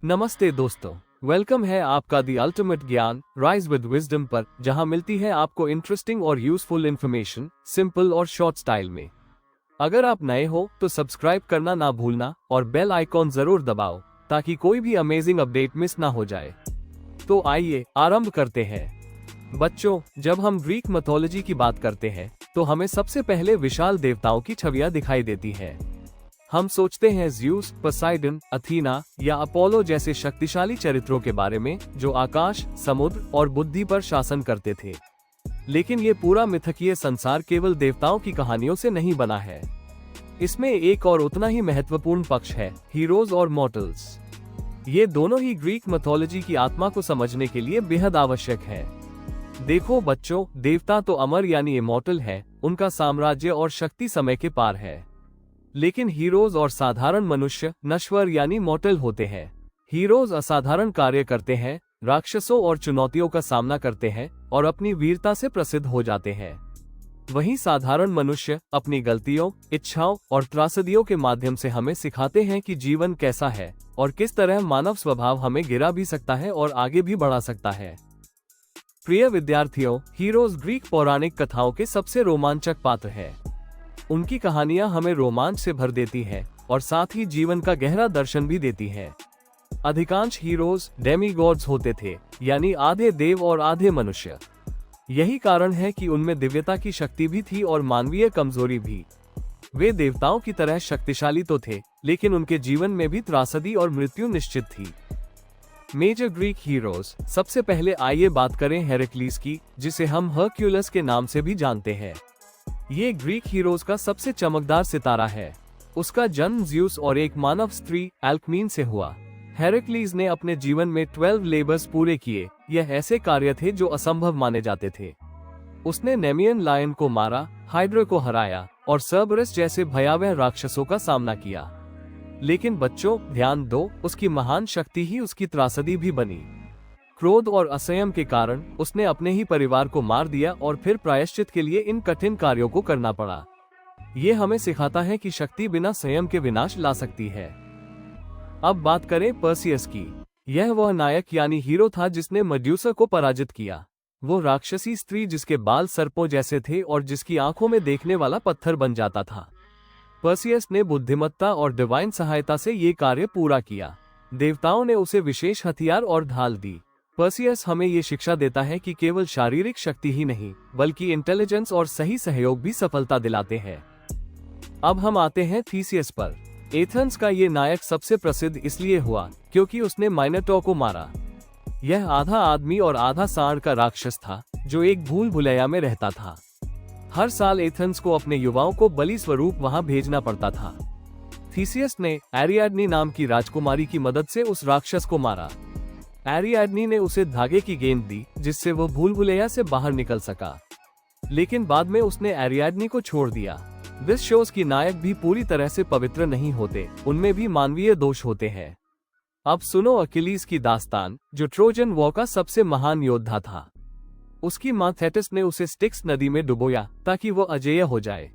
नमस्ते दोस्तों, वेलकम है आपका दी अल्टीमेट ज्ञान राइज विद विजडम पर, जहां मिलती है आपको इंटरेस्टिंग और यूजफुल इन्फॉर्मेशन सिंपल और शॉर्ट स्टाइल में। अगर आप नए हो तो सब्सक्राइब करना ना भूलना और बेल आइकॉन जरूर दबाओ ताकि कोई भी अमेजिंग अपडेट मिस ना हो जाए। तो आइए आरंभ करते हैं। बच्चों, जब हम ग्रीक मैथोलॉजी की बात करते हैं तो हमें सबसे पहले विशाल देवताओं की छवियां दिखाई देती हैं। हम सोचते हैं ज़्यूस, पोसाइडन, अथीना या अपोलो जैसे शक्तिशाली चरित्रों के बारे में जो आकाश, समुद्र और बुद्धि पर शासन करते थे। लेकिन ये पूरा मिथकीय संसार केवल देवताओं की कहानियों से नहीं बना है। इसमें एक और उतना ही महत्वपूर्ण पक्ष है, हीरोज और मॉर्टल्स। ये दोनों ही ग्रीक मैथोलॉजी की आत्मा को समझने के लिए बेहद आवश्यक है। देखो बच्चों, देवता तो अमर यानी इमॉर्टल है, उनका साम्राज्य और शक्ति समय के पार है। लेकिन हीरोज और साधारण मनुष्य नश्वर यानी मॉर्टल होते हैं। हीरोज असाधारण कार्य करते हैं, राक्षसों और चुनौतियों का सामना करते हैं और अपनी वीरता से प्रसिद्ध हो जाते हैं। वहीं साधारण मनुष्य अपनी गलतियों, इच्छाओं और त्रासदियों के माध्यम से हमें सिखाते हैं कि जीवन कैसा है और किस तरह मानव स्वभाव हमें गिरा भी सकता है और आगे भी बढ़ा सकता है। प्रिय विद्यार्थियों, हीरोज ग्रीक पौराणिक कथाओं के सबसे रोमांचक पात्र हैं। उनकी कहानियां हमें रोमांच से भर देती हैं और साथ ही जीवन का गहरा दर्शन भी देती हैं। अधिकांश हीरोज डेमीगॉड्स होते थे, यानी आधे देव और आधे मनुष्य। यही कारण है कि उनमें दिव्यता की शक्ति भी थी और मानवीय कमजोरी भी। वे देवताओं की तरह शक्तिशाली तो थे, लेकिन उनके जीवन में भी त्रासदी और मृत्यु निश्चित थी। Major Greek heroes. सबसे पहले आइए बात करें हेरक्लीस की, जिसे हम हरक्यूलस के नाम से भी जानते हैं। ये ग्रीक हीरोज का सबसे चमकदार सितारा है। उसका जन्म ज़्यूस और एक मानव स्त्री एल्क्मीन से हुआ। हेरक्लीस ने अपने जीवन में 12 लेबर्स पूरे किए। यह ऐसे कार्य थे जो असंभव माने जाते थे। उसने नेमियन लायन को मारा, हाइड्रा को हराया और सर्बरस जैसे भयावह राक्षसों का सामना किया। लेकिन बच्चों, ध्यान दो, उसकी महान शक्ति ही उसकी त्रासदी भी बनी। क्रोध और असंयम के कारण उसने अपने ही परिवार को मार दिया और फिर प्रायश्चित के लिए इन कठिन कार्यों को करना पड़ा। ये हमें सिखाता है कि शक्ति बिना संयम के विनाश ला सकती है। अब बात करें पर्सियस की। यह वह नायक यानी हीरो था जिसने मेड्यूसा को पराजित किया। वो राक्षसी स्त्री जिसके बाल सर्पों जैसे थे और जिसकी आंखों में देखने वाला पत्थर बन जाता था। पर्सियस ने बुद्धिमत्ता और डिवाइन सहायता से ये कार्य पूरा किया। देवताओं ने उसे विशेष हथियार और ढाल दी। पर्सियस हमें ये शिक्षा देता है कि केवल शारीरिक शक्ति ही नहीं, बल्कि इंटेलिजेंस और सही सहयोग भी सफलता दिलाते हैं। अब हम आते हैं थीसियस पर। एथेंस का ये नायक सबसे प्रसिद्ध इसलिए हुआ क्योंकि उसने माइनोटॉर को मारा। यह आधा आदमी और आधा सांड का राक्षस था जो एक भूल भुलैया में रहता था। हर साल एथेंस को अपने युवाओं को बलि स्वरूप वहां भेजना पड़ता था। थीसियस ने एरियाडनी नाम की राजकुमारी की मदद से उस राक्षस को मारा। एरियाडनी ने उसे धागे की गेंद दी जिससे वो भूल भुलैया से बाहर निकल सका, लेकिन बाद में उसने एरियाडनी को छोड़ दिया। दिस शोज की नायक भी पूरी तरह से पवित्र नहीं होते, उनमें भी मानवीय दोष होते हैं। अब सुनो अकिलीस की दास्तान, जो ट्रोजन वॉर का सबसे महान योद्धा था। उसकी मां थेटिस ने उसे स्टिक्स नदी में डुबोया ताकि वो अजेय हो जाए,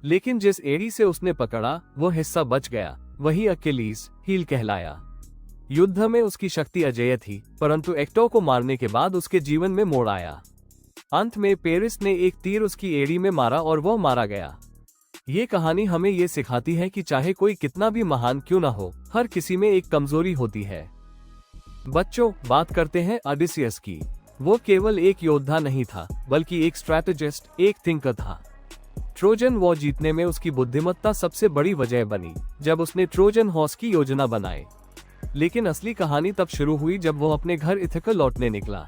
लेकिन जिस एड़ी से उसने पकड़ा वो हिस्सा बच गया। वही अकिलीस हील कहलाया। युद्ध में उसकी शक्ति अजेय थी, परंतु एक्टो को मारने के बाद उसके जीवन में मोड़ आया। अंत में पेरिस ने एक तीर उसकी एड़ी में मारा और वह मारा गया। ये कहानी हमें ये सिखाती है कि चाहे कोई कितना भी महान क्यों ना हो, हर किसी में एक कमजोरी होती है। बच्चों, बात करते हैं ओडिसियस की। वो केवल एक योद्धा नहीं था, बल्कि एक स्ट्रैटेजिस्ट, एक थिंकर था। ट्रोजन वॉर जीतने में उसकी बुद्धिमत्ता सबसे बड़ी वजह बनी जब उसने ट्रोजन हॉर्स की योजना बनाई। लेकिन असली कहानी तब शुरू हुई जब वो अपने घर इथिका लौटने निकला।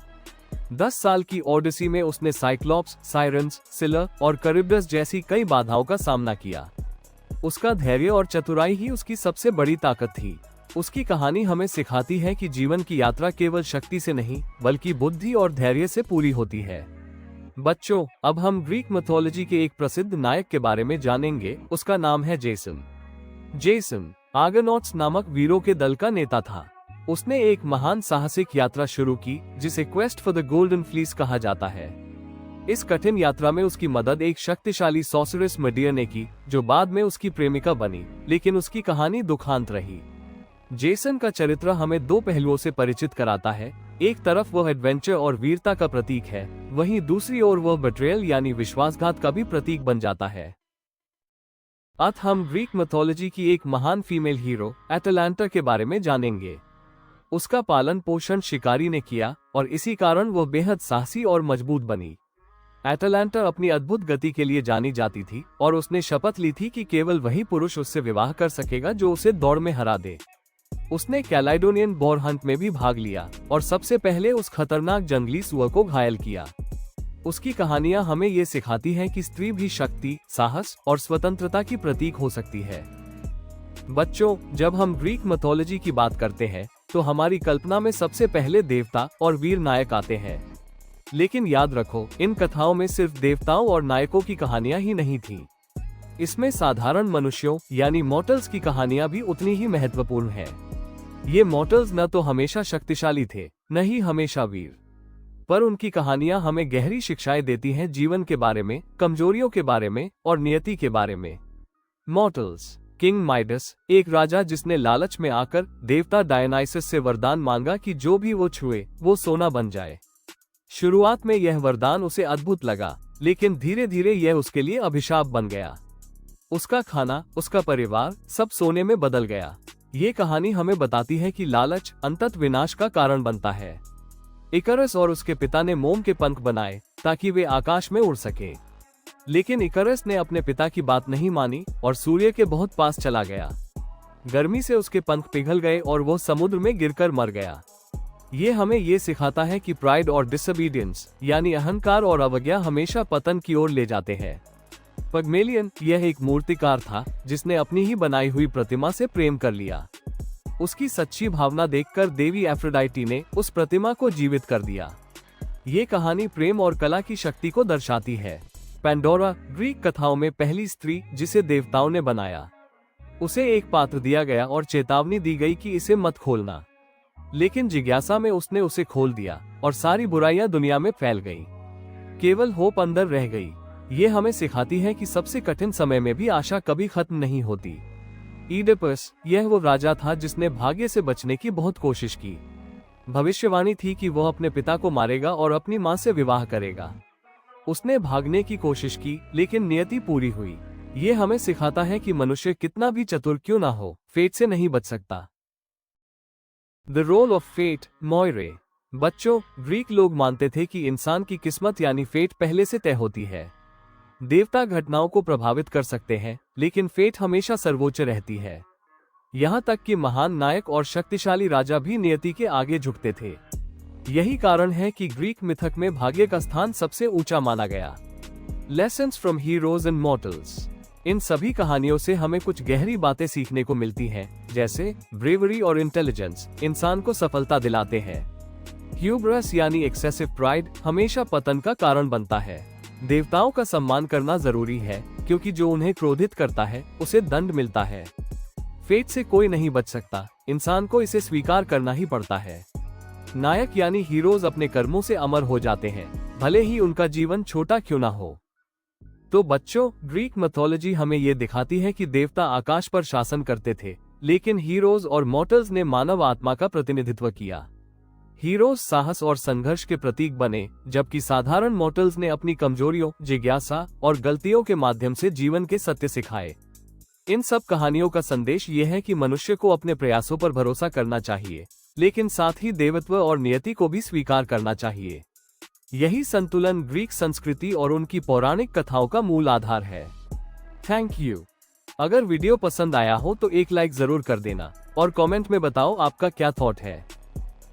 10 साल की ओडिसी में उसने साइक्लॉप्स, साइरन्स, सिलर और करिब्डस जैसी कई बाधाओं का सामना किया। उसका धैर्य और चतुराई ही उसकी सबसे बड़ी ताकत थी। उसकी कहानी हमें सिखाती है कि जीवन की यात्रा केवल शक्ति से नहीं, बल्कि बुद्धि और धैर्य से पूरी होती है। बच्चों, अब हम ग्रीक मैथोलॉजी के एक प्रसिद्ध नायक के बारे में जानेंगे। उसका नाम है जेसन। जेसन आर्गोनॉट्स नामक वीरों के दल का नेता था। उसने एक महान साहसिक यात्रा शुरू की जिसे quest for the golden fleece कहा जाता है। इस कठिन यात्रा में उसकी मदद एक शक्तिशाली सॉर्सरेस मेडिया ने की, जो बाद में उसकी प्रेमिका बनी, लेकिन उसकी कहानी दुखांत रही। जेसन का चरित्र हमें दो पहलुओं से परिचित कराता है। एक तरफ वह एडवेंचर और वीरता का प्रतीक है, वहीं दूसरी ओर वह बेट्रेयल यानी विश्वासघात का भी प्रतीक बन जाता है। आज हम ग्रीक मिथोलॉजी की एक महान फीमेल हीरो एटलांटा के बारे में जानेंगे। उसका पालन पोषण शिकारी ने किया और इसी कारण वह बेहद साहसी और मजबूत बनी। एटलांटा अपनी अद्भुत गति के लिए जानी जाती थी और उसने शपथ ली थी कि केवल वही पुरुष उससे विवाह कर सकेगा जो उसे दौड़ में हरा दे। उसने कैलाइडोनियन बोर हंट में भी भाग लिया और सबसे पहले उस खतरनाक जंगली सुअर को घायल किया। उसकी कहानियां हमें ये सिखाती हैं कि स्त्री भी शक्ति, साहस और स्वतंत्रता की प्रतीक हो सकती है। बच्चों, जब हम ग्रीक मिथोलॉजी की बात करते हैं तो हमारी कल्पना में सबसे पहले देवता और वीर नायक आते हैं। लेकिन याद रखो, इन कथाओं में सिर्फ देवताओं और नायकों की कहानियां ही नहीं थीं। इसमें साधारण मनुष्यों यानी मॉर्टल्स की कहानियां भी उतनी ही महत्वपूर्ण हैं। ये मॉर्टल्स न तो हमेशा शक्तिशाली थे, न ही हमेशा वीर, पर उनकी कहानियां हमें गहरी शिक्षाएं देती हैं जीवन के बारे में, कमजोरियों के बारे में और नियति के बारे में। मॉर्टल्स। किंग माइडस, एक राजा जिसने लालच में आकर देवता डायनाइसस से वरदान मांगा कि जो भी वो छुए वो सोना बन जाए। शुरुआत में यह वरदान उसे अद्भुत लगा, लेकिन धीरे धीरे यह उसके लिए अभिशाप बन गया। उसका खाना, उसका परिवार सब सोने में बदल गया। ये कहानी हमें बताती है कि लालच अंततः विनाश का कारण बनता है। इकरस और उसके पिता ने मोम के पंख बनाए ताकि वे आकाश में उड़ सके, लेकिन इकरस ने अपने पिता की बात नहीं मानी और सूर्य के बहुत पास चला गया। गर्मी से उसके पंख पिघल गए और वो समुद्र में गिरकर मर गया। ये हमें ये सिखाता है कि प्राइड और डिसोबीडियंस यानी अहंकार और अवज्ञा हमेशा पतन की ओर ले जाते हैं। पिग्मेलियन, यह एक मूर्तिकार था जिसने अपनी ही बनाई हुई प्रतिमा से प्रेम कर लिया। उसकी सच्ची भावना देखकर देवी एफ्रोडाइटी ने उस प्रतिमा को जीवित कर दिया। ये कहानी प्रेम और कला की शक्ति को दर्शाती है। पैंडोरा, ग्रीक कथाओं में पहली स्त्री जिसे देवताओं ने बनाया। उसे एक पात्र दिया गया और चेतावनी दी गई कि इसे मत खोलना, लेकिन जिज्ञासा में उसने उसे खोल दिया और सारी बुराइयां दुनिया में फैल गईं। केवल होप अंदर रह गई। ये हमें सिखाती है कि सबसे कठिन समय में भी आशा कभी खत्म नहीं होती। ईडिपस, यह वो राजा था जिसने भाग्य से बचने की बहुत कोशिश की। भविष्यवाणी थी कि वह अपने पिता को मारेगा और अपनी मां से विवाह करेगा। उसने भागने की कोशिश की, लेकिन नियति पूरी हुई। ये हमें सिखाता है कि मनुष्य कितना भी चतुर क्यों ना हो, फेट से नहीं बच सकता। The role of fate, Moirai. बच्चों, ग्रीक लोग मानते थे कि इंसान की किस्मत यानी फेट पहले से तय होती है। देवता घटनाओं को प्रभावित कर सकते हैं, लेकिन फेट हमेशा सर्वोच्च रहती है। यहाँ तक कि महान नायक और शक्तिशाली राजा भी नियति के आगे झुकते थे। यही कारण है कि ग्रीक मिथक में भाग्य का स्थान सबसे ऊंचा माना गया। Lessons from heroes and mortals. इन सभी कहानियों से हमें कुछ गहरी बातें सीखने को मिलती हैं, जैसे ब्रेवरी और इंटेलिजेंस इंसान को सफलता दिलाते हैं। ह्यूब्रस यानी एक्सेसिव प्राइड हमेशा पतन का कारण बनता है। देवताओं का सम्मान करना जरूरी है, क्योंकि जो उन्हें क्रोधित करता है उसे दंड मिलता है। फेट से कोई नहीं बच सकता, इंसान को इसे स्वीकार करना ही पड़ता है। नायक यानी हीरोज अपने कर्मों से अमर हो जाते हैं, भले ही उनका जीवन छोटा क्यों ना हो। तो बच्चों, ग्रीक मिथोलॉजी हमें ये दिखाती है कि देवता आकाश पर शासन करते थे, लेकिन हीरोज और मॉर्टल्स ने मानव आत्मा का प्रतिनिधित्व किया। हीरोज साहस और संघर्ष के प्रतीक बने, जबकि साधारण मॉर्टल्स ने अपनी कमजोरियों, जिज्ञासा और गलतियों के माध्यम से जीवन के सत्य सिखाए। इन सब कहानियों का संदेश ये है कि मनुष्य को अपने प्रयासों पर भरोसा करना चाहिए, लेकिन साथ ही देवत्व और नियति को भी स्वीकार करना चाहिए। यही संतुलन ग्रीक संस्कृति और उनकी पौराणिक कथाओं का मूल आधार है। Thank you. अगर वीडियो पसंद आया हो तो एक लाइक जरूर कर देना और कमेंट में बताओ आपका क्या थॉट है।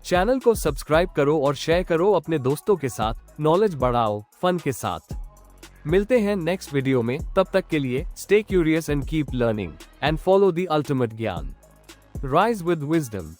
चैनल को सब्सक्राइब करो और शेयर करो अपने दोस्तों के साथ। नॉलेज बढ़ाओ फन के साथ। मिलते हैं नेक्स्ट वीडियो में, तब तक के लिए stay curious and keep learning and follow the ultimate ज्ञान। Rise with wisdom.